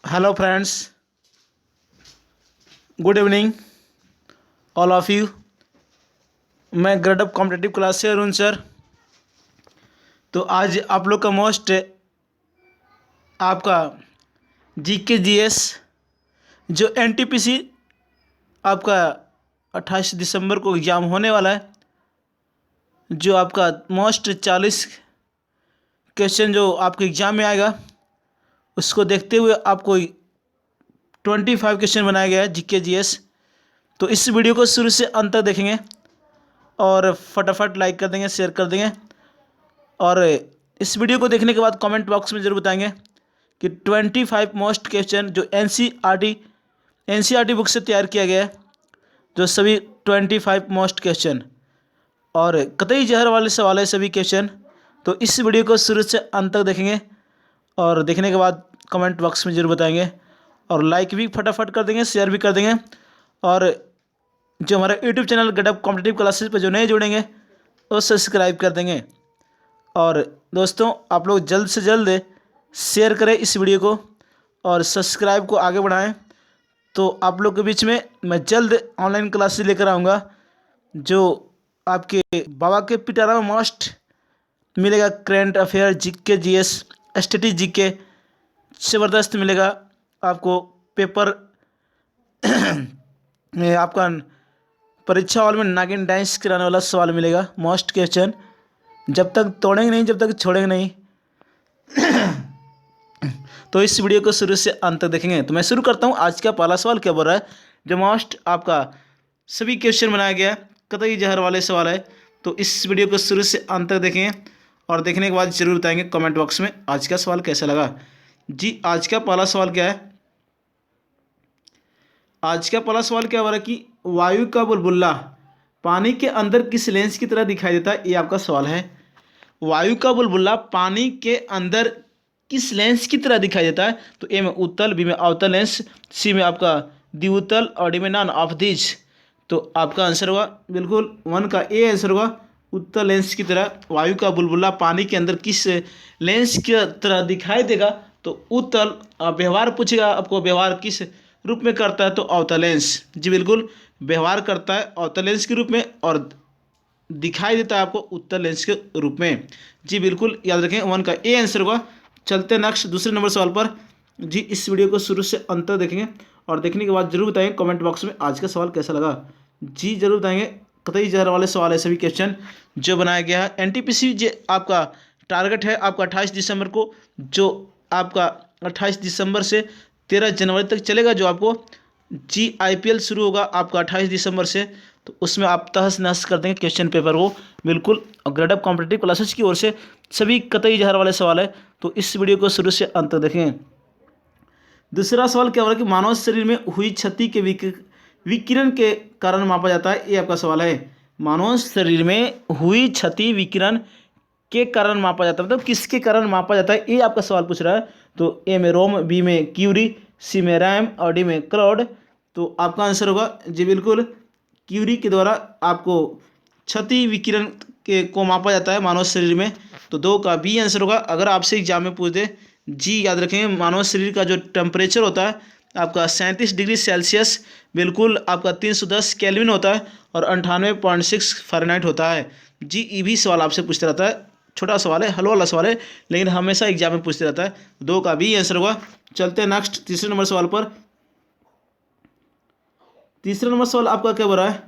Hello friends, good evening all of you. मैं grade up competitive class से Arun sir. तो आज आप लोग का मोस्ट आपका जीके जीएस जो एनटीपीसी आपका 28 दिसंबर को एग्ज़ाम होने वाला है, जो आपका मोस्ट 40 क्वेश्चन जो आपके एग्ज़ाम में आएगा, उसको देखते हुए आपको 25 क्वेश्चन बनाया गया है जीके जीएस। तो इस वीडियो को शुरू से अंत तक देखेंगे और फटाफट लाइक कर देंगे, शेयर कर देंगे। और इस वीडियो को देखने के बाद कमेंट बॉक्स में ज़रूर बताएंगे कि 25 मोस्ट क्वेश्चन जो एनसीईआरटी बुक से तैयार किया गया है, जो सभी 25 मोस्ट क्वेश्चन और कतई जहर वाले सवाल है सभी क्वेश्चन। तो इस वीडियो को शुरू से अंत तक देखेंगे और देखने के बाद कमेंट बॉक्स में ज़रूर बताएंगे और लाइक भी फटाफट कर देंगे, शेयर भी कर देंगे। और जो हमारा YouTube channel get up competitive classes पर जो नए जुड़ेंगे वो सब्सक्राइब कर देंगे। और दोस्तों, आप लोग जल्द से जल्द शेयर करें इस वीडियो को और सब्सक्राइब को आगे बढ़ाएं। तो आप लोग के बीच में मैं जल्द ऑनलाइन क्लासेस लेकर आऊँगा, जो आपके बाबा के पिटारा में मस्ट मिलेगा। Current affair, GK GS, static GK ज़बरदस्त मिलेगा आपको। पेपर में आपका परीक्षा हॉल में नागिन डांस कराने वाला सवाल मिलेगा, मोस्ट क्वेश्चन। जब तक तोड़ेंगे नहीं, जब तक छोड़ेंगे नहीं। तो इस वीडियो को शुरू से अंत तक देखेंगे। तो मैं शुरू करता हूँ। आज का पहला सवाल क्या बोल रहा है, जो मोस्ट आपका सभी क्वेश्चन बनाया गया है, कतई जहर वाले सवाल है। तो इस वीडियो को शुरू से अंत तक देखेंगे और देखने के बाद जरूर बताएंगे कमेंट बॉक्स में आज का सवाल कैसा लगा। जी, आज का पहला सवाल क्या है? आज का पहला सवाल क्या हो रहा है कि वायु का बुलबुला पानी के अंदर किस लेंस की तरह दिखाई देता है? ये आपका सवाल है। वायु का बुलबुला पानी के अंदर किस लेंस की तरह दिखाई देता है? तो ए में उत्तल, बी में अवतल लेंस, सी में आपका द्वितल और डी में नॉन ऑफ दीज। तो आपका आंसर होगा बिल्कुल 1 का ए आंसर होगा, उत्तल लेंस की तरह। वायु का बुलबुला पानी के अंदर किस लेंस की तरह दिखाई देगा? तो उत्तल। व्यवहार पूछेगा आपको, व्यवहार किस रूप में करता है? तो अवतल लेंस। जी बिल्कुल, व्यवहार करता है अवतल लेंस के रूप में और दिखाई देता है आपको उत्तल लेंस के रूप में। जी बिल्कुल, याद रखें 1 का ए आंसर होगा। चलते नेक्स्ट दूसरे नंबर सवाल पर। जी, इस वीडियो को शुरू से अंत तक देखेंगे और देखने के बाद जरूर बताएंगे कमेंट बॉक्स में आज का सवाल कैसा लगा। जी जरूर बताएंगे, कतई जहर वाले सवाल है सभी क्वेश्चन जो बनाया गया है। एनटीपीसी जो आपका टारगेट है आपका 28 दिसंबर को, जो आपका 28 दिसंबर से 13 जनवरी तक चलेगा। जो आपको जी आईपीएल शुरू होगा आपका 28 दिसंबर से, तो उसमें आप तहस नहस कर देंगे क्वेश्चन पेपर को बिल्कुल। और ग्रेड अप कॉम्पिटिटिव क्लासेस की ओर से सभी कतई जहर वाले सवाल है, तो इस वीडियो को शुरू से अंत तक देखें। दूसरा सवाल क्या हो रहा है कि मानव शरीर में हुई क्षति के विकिरण के कारण मापा जाता है? ये आपका सवाल है। मानव शरीर में हुई क्षति विकिरण के कारण मापा जाता है, मतलब किसके कारण मापा जाता है, ये आपका सवाल पूछ रहा है। तो ए में रोम, बी में क्यूरी, सी में रैम और डी में क्राउड। तो आपका आंसर होगा जी बिल्कुल, क्यूरी के द्वारा आपको क्षति विकिरण के को मापा जाता है मानव शरीर में। तो 2 का बी आंसर होगा। अगर आपसे एग्जाम में पूछ दे, जी याद रखेंगे, मानव शरीर का जो टेम्परेचर होता है आपका 37 डिग्री सेल्सियस, बिल्कुल आपका 310 केल्विन होता है और 98.6 फ़ारेनहाइट होता है। जी, ये भी सवाल आपसे पूछते रहता है। छोटा सवाल है, हलवा वाला सवाल है, लेकिन हमेशा एग्जाम में पूछते रहता है। 2 का बी आंसर होगा। चलते हैं नेक्स्ट तीसरे नंबर सवाल पर। तीसरा नंबर सवाल आपका क्या बोल रहा है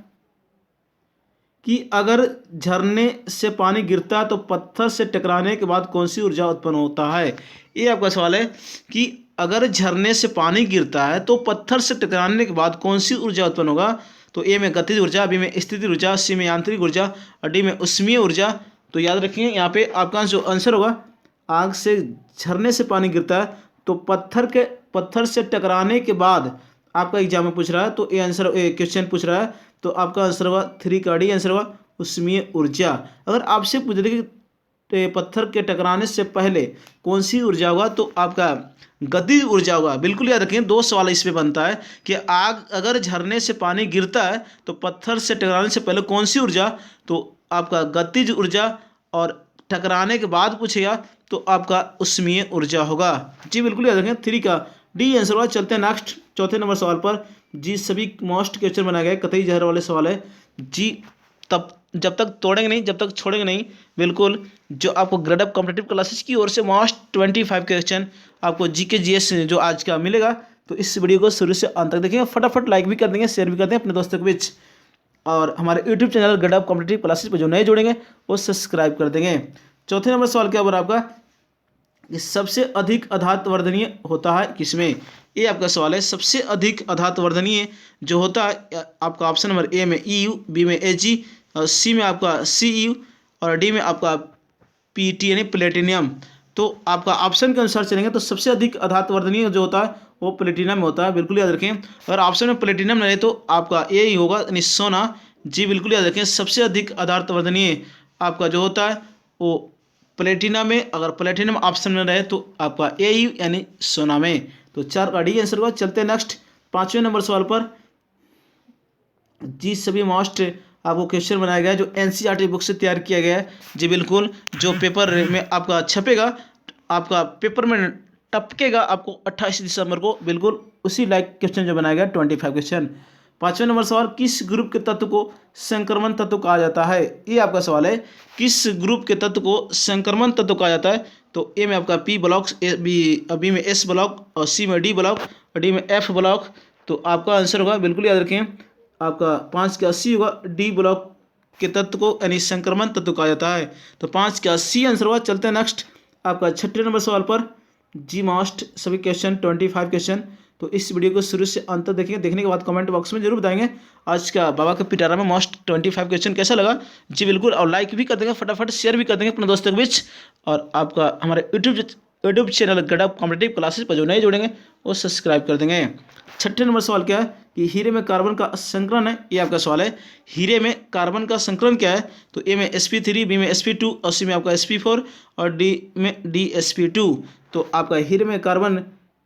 कि अगर झरने से पानी गिरता है तो पत्थर से टकराने के बाद कौन सी ऊर्जा उत्पन्न होता है? ये आपका सवाल है कि अगर झरने से पानी गिरता है तो पत्थर से टकराने के बाद कौन सी ऊर्जा उत्पन्न होगा? तो ए में गतिज ऊर्जा, बी में स्थितिज ऊर्जा, सी में यांत्रिक ऊर्जा और डी में उष्मीय ऊर्जा। तो याद रखिए यहाँ पे आपका जो आंसर होगा, आग से झरने से पानी गिरता है तो पत्थर से टकराने के बाद आपका एग्जाम में पूछ रहा है, तो ये आंसर क्वेश्चन पूछ रहा है, तो आपका आंसर होगा 3 का डी आंसर होगा, उष्मीय ऊर्जा। अगर आपसे पूछ दे कि पत्थर के टकराने से पहले कौन सी ऊर्जा होगा, तो आपका गतिज ऊर्जा होगा। बिल्कुल याद रखें, 2 सवाल इसमें बनता है कि आग अगर झरने से पानी गिरता है तो पत्थर से टकराने से पहले कौन सी ऊर्जा? तो आपका गतिज ऊर्जा, और टकराने के बाद पूछेगा तो आपका उष्मीय ऊर्जा होगा। जी बिल्कुल याद रखें, 3 का डी आंसर होगा। चलते हैं नेक्स्ट चौथे नंबर सवाल पर। जी सभी मोस्ट क्वेश्चन बनाए गए कतई जहर वाले सवाल है जी। तब जब तक तोड़ेंगे नहीं, जब तक छोड़ेंगे नहीं, बिल्कुल। जो आपको ग्रेड अप कॉम्पिटिटिव क्लासेस की ओर से मोस्ट 25 क्वेश्चन आपको जीके जीएस जो आज का मिलेगा, तो इस वीडियो को शुरू से अंत तक देखेंगे। फटाफट लाइक भी कर देंगे, शेयर भी कर देंगे अपने दोस्तों के बीच, और हमारे YouTube channel grade up competitive classes पर जो नए जुड़ेंगे वो सब्सक्राइब कर देंगे। चौथे नंबर सवाल क्या बोला आपका कि सबसे अधिक आघात वर्धनीय होता है किसमें? ये आपका सवाल है। सबसे अधिक आघात वर्धनीय जो होता है आपका ऑप्शन नंबर ए में EU, बी में AG, और सी में आपका CU, और डी में आपका PT यानी प्लेटिनियम। तो आपका ऑप्शन के अनुसार चलेंगे तो सबसे अधिक आघात वर्धनीय जो होता है वो प्लेटिनम में होता है, बिल्कुल याद रखें। अगर ऑप्शन में प्लेटिनम नहीं तो आपका ए ही होगा यानी सोना। जी बिल्कुल याद रखें, सबसे अधिक आघात वर्धनीय आपका जो होता है वो प्लेटिनम में, अगर प्लेटिनम ऑप्शन में रहे तो आपका ए ही यानी सोना में। तो 4 का डी आंसर होगा। चलते हैं नेक्स्ट 5वें नंबर सवाल पर। जी सभी मोस्ट आपको क्वेश्चन बनाया गया है जो NCERT बुक से तैयार किया गया है। जी बिल्कुल, जो पेपर में आपका छपेगा, आपका पेपर में टपकेगा आपको 28 दिसंबर को, बिल्कुल उसी लाइक क्वेश्चन जो बनाया गया 25 क्वेश्चन। 5वें नंबर सवाल, किस ग्रुप के तत्व को संक्रमण तत्व कहा जाता है? ये आपका सवाल है, किस ग्रुप के तत्व को संक्रमण तत्व कहा जाता है? तो ए में आपका P ब्लॉक, बी में S ब्लॉक, और सी में D ब्लॉक, और डी में F ब्लॉक। तो आपका आंसर होगा, बिल्कुल याद रखें, आपका 5 का C होगा। D ब्लॉक के तत्व को यानी संक्रमण तत्व कहा जाता है। तो 5 का C आंसर होगा। चलते हैं नेक्स्ट आपका 6ठे नंबर सवाल पर। जी मोस्ट सभी क्वेश्चन 25 क्वेश्चन। तो इस वीडियो को शुरू से अंत तक देखेंगे, देखने के बाद कमेंट बॉक्स में जरूर बताएंगे आज का बाबा के पिटारा में मोस्ट 25 क्वेश्चन कैसा लगा। जी बिल्कुल, और लाइक भी कर देंगे, फटाफट शेयर भी कर देंगे अपने दोस्तों के बीच, और आपका हमारे YouTube channel grade up competitive classes पर जो नए जुड़ेंगे वो सब्सक्राइब कर देंगे। 6ठे नंबर सवाल क्या है कि हीरे में कार्बन का संकरण है। ये आपका सवाल है, हीरे में कार्बन का संकरण क्या है? तो ए में sp3, बी में sp2, और सी में आपका sp4, और डी में dsp2। तो आपका हीरे में कार्बन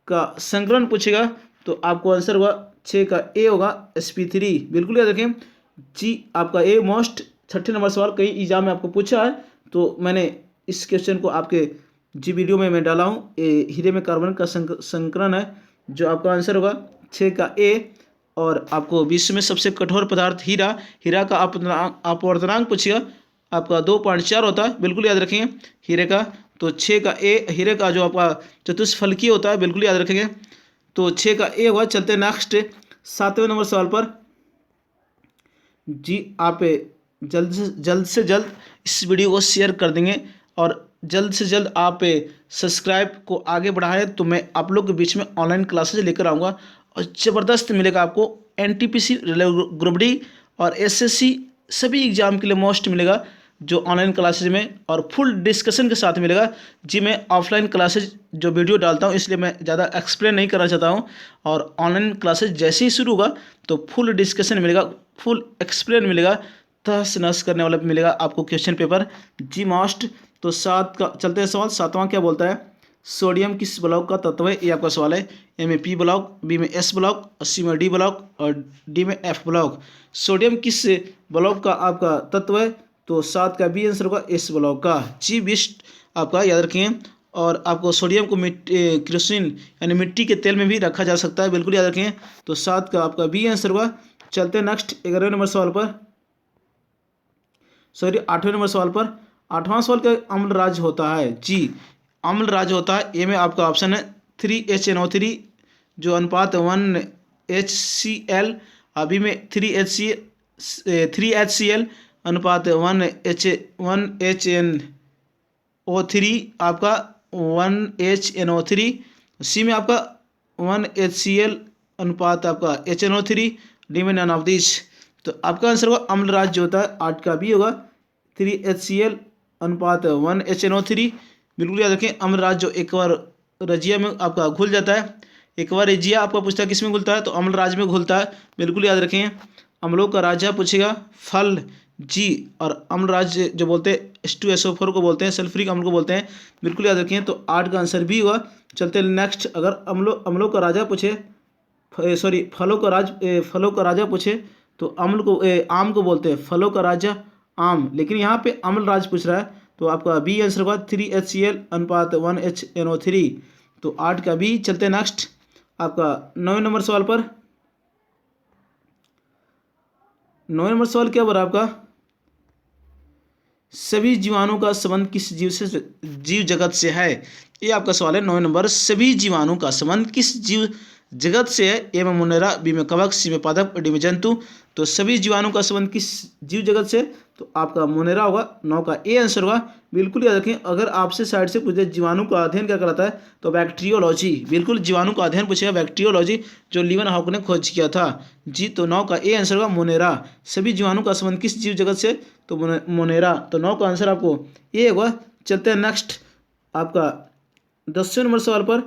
का संकरण पूछेगा तो आपको आंसर होगा 6 का ए होगा sp3, बिल्कुल याद रखें। जी आपका ए मोस्ट 6ठे नंबर सवाल कई एग्जाम में आपको पूछा है, तो मैंने इस क्वेश्चन को आपके जी वीडियो में मैं डाला हूँ। हीरे में कार्बन का संकरण है, जो आपका आंसर होगा 6 का ए। और आपको विश्व में सबसे कठोर पदार्थ हीरा का अपवर्तनांक पूछेगा, आपका 2.4 होता है, बिल्कुल याद रखेंगे हीरे का। तो 6 का ए, हीरे का जो आपका चतुष्फलकीय होता है, बिल्कुल याद रखेंगे। तो 6 का ए होगा। चलते हैं नेक्स्ट 7वें नंबर सवाल पर। जी आप जल्द से जल्द इस वीडियो को शेयर कर देंगे, और जल्द से जल्द आप सब्सक्राइब को आगे बढ़ाएं, तो मैं आप लोग के बीच में ऑनलाइन क्लासेज लेकर आऊँगा, और ज़बरदस्त मिलेगा आपको। NTPC, ग्रुप डी और SSC सभी एग्जाम के लिए मोस्ट मिलेगा जो ऑनलाइन क्लासेज में, और फुल डिस्कशन के साथ मिलेगा। जी मैं ऑफलाइन क्लासेज जो वीडियो डालता हूँ इसलिए मैं ज़्यादा एक्सप्लेन नहीं करना चाहता हूँ, और ऑनलाइन क्लासेज जैसे ही शुरू होगा तो फुल डिस्कशन मिलेगा, फुल एक्सप्लेन मिलेगा, तहस नहस करने वाला मिलेगा आपको क्वेश्चन पेपर। जी मोस्ट। तो 7 का चलते हैं सवाल। 7वां क्या बोलता है, सोडियम किस ब्लॉक का तत्व है? ये आपका सवाल है। ए में P ब्लॉक, बी में S ब्लॉक, और सी में D ब्लॉक, और डी में F ब्लॉक। सोडियम किस ब्लॉक का आपका तत्व है? तो 7 का बी आंसर होगा S ब्लॉक का। जी बिस्ट आपका याद रखें। और आपको सोडियम को केरोसिन यानी मिट्टी के तेल में भी रखा जा सकता है, बिल्कुल याद रखें। तो 7 का आपका बी आंसर होगा। चलते हैं नेक्स्ट 11वें नंबर सवाल पर, सॉरी 8वें नंबर सवाल पर। 8वां सवाल क्या अम्ल राज होता है? जी अम्ल राज होता है। ए में आपका ऑप्शन है 3HNO3 जो अनुपात 1HCl, बी में 3HCl अनुपात 1HNO3 आपका 1HNO3, सी में आपका 1HCl अनुपात आपका HNO3, डी में नन ऑफ दिस। तो आपका आंसर होगा अम्ल राज जो होता है 8 का बी होगा 3HCl अनुपात 1HNO3, बिल्कुल याद रखें। अम्ल राज जो एक बार रजिया में आपका घुल जाता है, एक बार रजिया आपका पूछता है किस में घुलता है, तो अम्ल राज में घुलता है, बिल्कुल याद रखें। अम्लों का राजा पूछेगा फल। जी और अम्ल राज जो बोलते हैं H2SO4 को बोलते हैं, सल्फ्यूरिक अम्ल को बोलते हैं, बिल्कुल याद रखें। तो 8 का आंसर भी हुआ। चलते हैं नेक्स्ट। अगर अम्लों का राजा पूछे, सॉरी फलों का राजा पूछे तो आम को बोलते हैं फलों का राजा आम, लेकिन यहाँ पे अम्ल राज पूछ रहा है तो आपका बी आंसर होगा 3HCl अनुपात 1HNO3। तो 8 का बी। चलते हैं नेक्स्ट आपका 9 नंबर सवाल पर 9 नंबर सवाल क्या हो रहा है आपका, सभी जीवाणु का संबंध किस जीव जगत से है। ये आपका सवाल है 9 नंबर, सभी जीवाणु का संबंध किस जीव जगत से है। ए में मुनेरा, बी में कवक, सी में पादप, डी में जंतु। तो सभी जीवाणु का संबंध किस जीव जगत से, तो आपका मुनेरा होगा। 9 का ए आंसर होगा। बिल्कुल याद रखें, अगर आपसे साइड से पूछे जीवाणु का अध्ययन क्या कहलाता है, तो बैक्टीरियोलॉजी, बिल्कुल जीवाणु का अध्ययन पूछेगा बैक्टीरियोलॉजी, जो लीवन हॉक ने खोज किया था जी। तो 9 का ए आंसर होगा मुनेरा। सभी जीवाणु का संबंध किस जीव जगत से, तो मुनेरा। तो 9 का आंसर आपको ए होगा। चलते हैं नेक्स्ट आपका 10वें नंबर सवाल पर।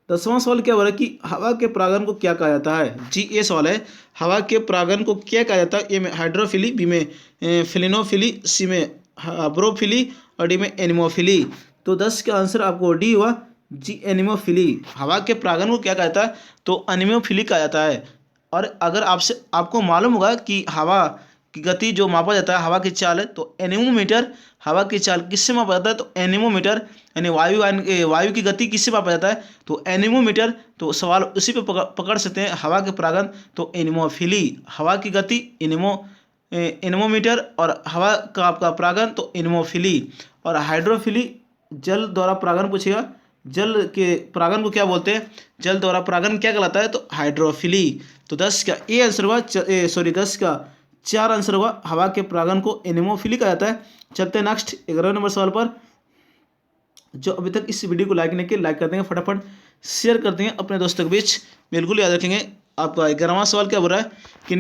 10वां सवाल क्या हो रहा है कि हवा के परागण को क्या कहा जाता है जी। ये सवाल है, हवा के परागण को क्या कहा जाता है। ए में हाइड्रोफिली, बी में फिलिनोफिली, सी में ब्रोफिली और डी में एनिमोफिली। तो 10 का आंसर आपको डी हुआ जी, एनिमोफिली। हवा के परागण को क्या कहा जाता है, तो एनिमोफिली कहा जाता है। और अगर आपको मालूम होगा कि हवा की गति जो मापा जाता है, हवा की चाल है, तो एनीमोमीटर। हवा की चाल किससे मापा जाता है, तो एनीमोमीटर। यानी वायु की गति किससे मापा जाता है, तो एनीमोमीटर। तो सवाल उसी पे पकड़ सकते हैं, हवा के परागण तो एनीमोफिली, हवा की गति एनीमोमीटर, और हवा का आपका परागण तो एनीमोफिली। और हाइड्रोफिली जल द्वारा परागण पूछेगा, जल के परागण को क्या बोलते हैं, जल द्वारा परागण क्या कहलाता है, तो हाइड्रोफिली। तो 10 का ए आंसर हुआ, 10 का 4 आंसर होगा। हवा के परागण को एनिमोफिली कहा जाता है। चलते हैं नेक्स्ट 11वें नंबर सवाल पर। जो अभी तक इस वीडियो को लाइक नहीं किया, लाइक कर देंगे, फटाफट शेयर कर देंगे अपने दोस्तों के बीच। बिल्कुल याद रखेंगे। आपका 11वां सवाल क्या बोल रहा है कि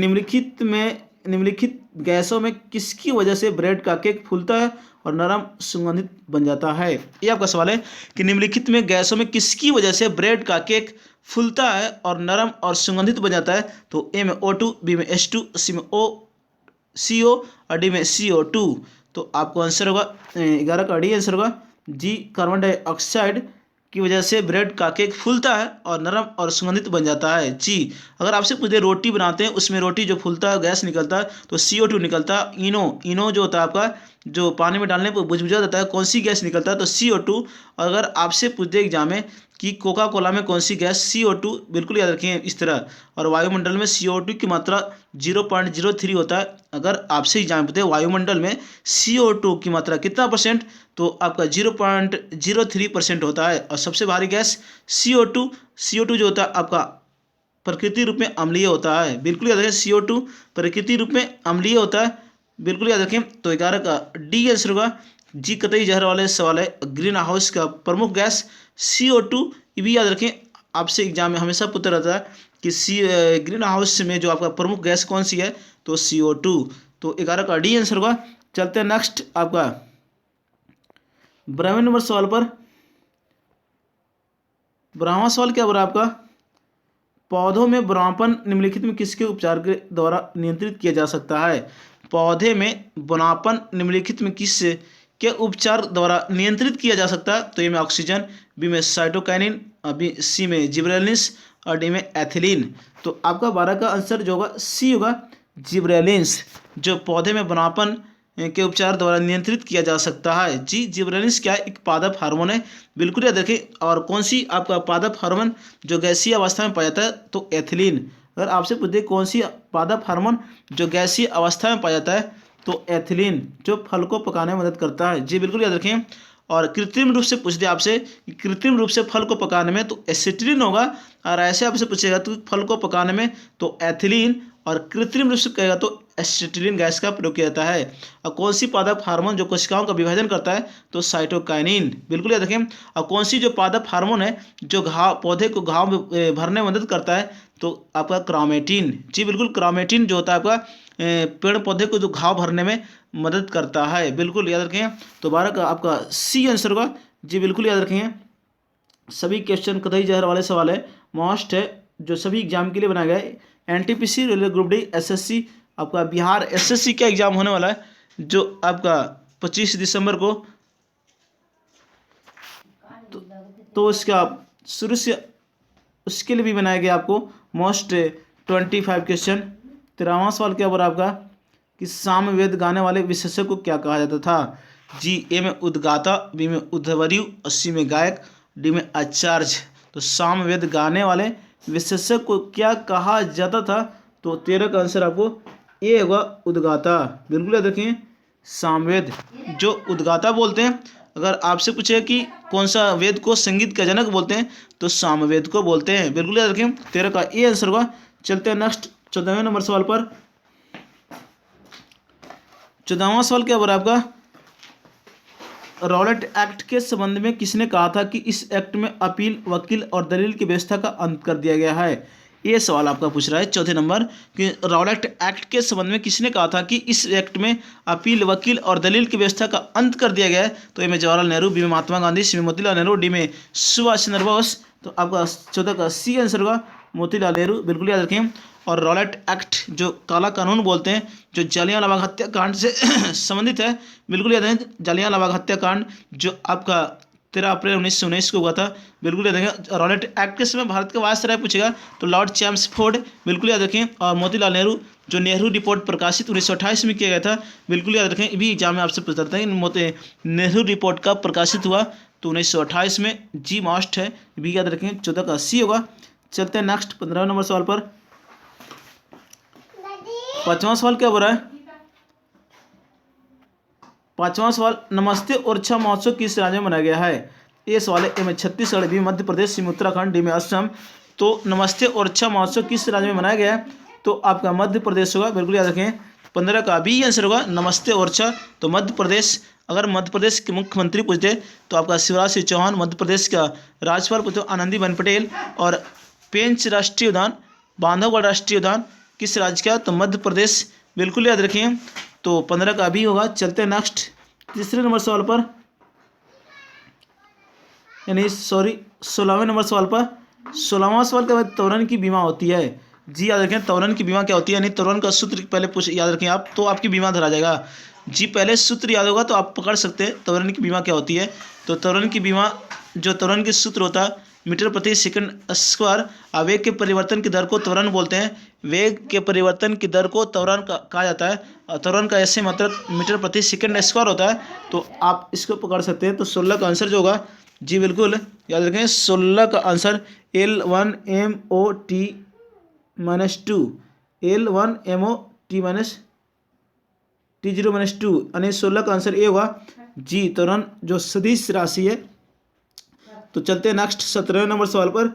निम्नलिखित गैसों में किसकी वजह से ब्रेड का केक फूलता है और नरम सुगंधित बन जाता है। ये आपका सवाल है कि निम्नलिखित में गैसों में किसकी वजह से ब्रेड का केक फूलता है और नरम और सुगंधित बन जाता है। तो ए में O2, बी में H2, सी में CO और डी में CO2। तो आपको आंसर होगा 11 का डी आंसर होगा जी, कार्बन डाइऑक्साइड की वजह से ब्रेड का केक फूलता है और नरम और सुगंधित बन जाता है जी। अगर आपसे पूछे रोटी बनाते हैं, उसमें रोटी जो फूलता है, गैस निकलता है, तो CO2 निकलता है। इनो जो होता है आपका, जो पानी में डालने पर बुझबुझा जाता है, कौन सी गैस निकलता है, तो CO2। अगर आपसे पूछ दे एग्जाम में कि कोका कोला में कौन सी गैस, CO2, बिल्कुल याद रखें इस तरह। और वायुमंडल में CO2 की मात्रा 0.03 होता है। अगर आपसे एग्जाम पूछते हैं वायुमंडल में CO2 की मात्रा कितना परसेंट, तो आपका 0.03% होता है। और सबसे भारी गैस CO2 जो होता है आपका प्रकृति रूप में अम्लीय होता है। बिल्कुल याद रखें, CO2 प्रकृति रूप में अम्लीय होता है। बिल्कुल याद रखें। तो 11 का डी आंसर होगा जी, कतई जहर वाले सवाल है। ग्रीन हाउस का प्रमुख गैस CO2, ये भी याद रखें, आपसे एग्जाम में हमेशा पूछा रहता है कि ग्रीन हाउस में जो आपका प्रमुख गैस कौन सी है, तो CO2। तो 11 का डी आंसर होगा। चलते हैं नेक्स्ट आपका 12वें नंबर सवाल पर। 12वां सवाल क्या हो रहा है आपका, पौधों में बुढ़ापन निम्नलिखित में किसके उपचार के द्वारा नियंत्रित किया जा सकता है। पौधे में बुढ़ापन निम्नलिखित में किस के उपचार द्वारा नियंत्रित किया जा सकता है। तो ए में ऑक्सीजन, बी में साइटोकाइनिन, बी सी में जिब्रेलिन्स और डी में एथिलीन। तो आपका 12 का आंसर जो होगा सी होगा, जिब्रेलिन्स, जो पौधे में बुढ़ापन के उपचार द्वारा नियंत्रित किया जा सकता है जी। जिब्रेलिन्स क्या है, एक पादप हार्मोन है। बिल्कुल याद रखें। और कौन सी आपका पादप हार्मोन जो गैसीय अवस्था में पाया जाता है, तो एथिलीन। अगर आपसे पूछे कौन सी पादप हार्मोन जो गैसीय अवस्था में पाया जाता है, तो एथिलीन, जो फल को पकाने में मदद करता है जी। बिल्कुल याद रखें। और कृत्रिम रूप से पूछ दे आपसे कि कृत्रिम रूप से फल को पकाने में, तो एसिटिलीन होगा। और ऐसे आपसे पूछेगा तो फल को पकाने में, तो एथिलीन। और कृत्रिम रूप से कहेगा तो एसिटिलीन गैस का प्रयोग किया जाता है। और कौन सी पादप हार्मोन जो कोशिकाओं का विभाजन करता है, तो साइटोकाइनिन। बिल्कुल याद रखें। और कौन सी जो पादप हार्मोन है जो पौधे को घाव में भरने में मदद करता है, तो आपका क्रोमेटिन जी। बिल्कुल, क्रोमेटिन जो होता है आपका पेड़ पौधे को जो घाव भरने में मदद करता है। बिल्कुल याद रखें। तो 12 का आपका सी आंसर होगा जी। बिल्कुल याद रखेंगे। सभी क्वेश्चन कतई जहर वाले सवाल है, मोस्ट है, जो सभी एग्जाम के लिए बनाया गया है। NTPC, railway group D, SSC, आपका बिहार SSC का एग्जाम होने वाला है, जो आपका 25 दिसंबर को। तो इसका शुरू से उसके लिए भी बनाया गया आपको मोस्ट 25 क्वेश्चन। 13वां सवाल क्या बोला आपका कि सामवेद गाने वाले विशेषज्ञ को क्या कहा जाता था जी। ए में उद्गाता, बी में उद्धवरयु, और सी में गायक डी में अचार्य। तो सामवेद गाने वाले विशेषज्ञ को क्या कहा जाता था? तो 13 का आंसर आपको ए होगा, उद्गाता। बिल्कुल याद रखिए, सामवेद जो उद्गाता बोलते हैं। अगर आपसे पूछे कि कौन सा वेद को संगीत का जनक बोलते हैं, तो सामवेद को बोलते हैं। बिल्कुल याद रखें, 13 का ए आंसर होगा। चलते हैं नेक्स्ट 14वें नंबर सवाल पर। 14वां सवाल क्या हो रहा है आपका? रॉलेट एक्ट के संबंध में किसने कहा था कि इस एक्ट में अपील, वकील और दलील की व्यवस्था का अंत कर दिया गया है? ये सवाल आपका पूछ रहा है चौथे नंबर कि रॉलेट एक्ट के संबंध में किसने कहा था कि इस एक्ट में अपील, वकील और दलील की व्यवस्था का अंत कर दिया गया है? तो ए में जवाहरलाल नेहरू, बी में महात्मा गांधी, सी में मोतीलाल नेहरू, डी में सुभाष चंद्र बोस। तो आपका 14 का सी आंसर होगा, मोतीलाल नेहरू। बिल्कुल याद रखें। और रॉलेट एक्ट जो काला कानून बोलते हैं, जो जलियांवाला बाग हत्याकांड से संबंधित है। बिल्कुल याद रखें, जलियांवाला बाग हत्याकांड जो आपका 13 अप्रैल 1919 को हुआ था। बिल्कुल याद रखें। रॉलेट एक्ट के समय भारत का वायसराय पूछेगा तो लॉर्ड चैम्सफोर्ड। बिल्कुल याद रखें। और मोतीलाल नेहरू जो नेहरू रिपोर्ट प्रकाशित 1928 में किया गया था। बिल्कुल याद रखें, भी एग्जाम में आपसे पूछता है कि नेहरू रिपोर्ट कब प्रकाशित हुआ? तो 1928 में। जी मॉस्ट है, भी याद रखें। 14 का सी होगा। चलते हैं नेक्स्ट 15 नंबर सवाल पर। 5वां सवाल क्या हो रहा है? 5वां सवाल, नमस्ते ओरछा महोत्सव किस राज्य में मनाया गया है? ये सवाल है। ए में छत्तीसगढ़, बी में मध्य प्रदेश, सी में उत्तराखंड, डी में असम। तो नमस्ते ओरछा महोत्सव किस राज्य में मनाया गया है? तो आपका मध्य प्रदेश होगा। बिल्कुल याद रखें। 15 का बी आंसर होगा, नमस्ते ओरछा। तो मध्य प्रदेश। अगर मध्य प्रदेश के मुख्यमंत्री पूछते तो आपका शिवराज सिंह चौहान, मध्य प्रदेश का राज्यपाल पूछते आनंदीबेन पटेल। और पेंच राष्ट्रीय उद्यान, बांधवगढ़ राष्ट्रीय उद्यान किस राज्य का? तो मध्य प्रदेश। बिल्कुल याद रखें। तो 15 का भी होगा। चलते हैं नेक्स्ट तीसरे नंबर सवाल पर, यानी 16वें नंबर सवाल पर। 16वां सवाल क्या है? त्वरण की बीमा होती है। जी याद रखें, त्वरण की बीमा क्या होती है? यानी त्वरण का सूत्र पहले पूछ याद रखें आप, तो आपकी बीमा धरा जाएगा। जी पहले सूत्र याद होगा तो आप पकड़ सकते हैं त्वरण की बीमा क्या होती है। तो त्वरण की बीमा, जो त्वरण के सूत्र होता है मीटर प्रति सेकंड स्क्वायर। वेग के परिवर्तन की दर को त्वरण बोलते हैं। वेग के परिवर्तन की दर को त्वरण कहा जाता है। और त्वरण का ऐसे मतलब मीटर प्रति सेकंड स्क्वायर होता है। तो आप इसको पकड़ सकते हैं। तो 16 का आंसर जो होगा, जी बिल्कुल याद रखें, 16 का आंसर L1MOT -2, L1MOT T0 -2, यानी 16 का आंसर ए होगा। जी त्वरण जो सदिश राशि है। तो चलते हैं नेक्स्ट 17वें नंबर सवाल पर।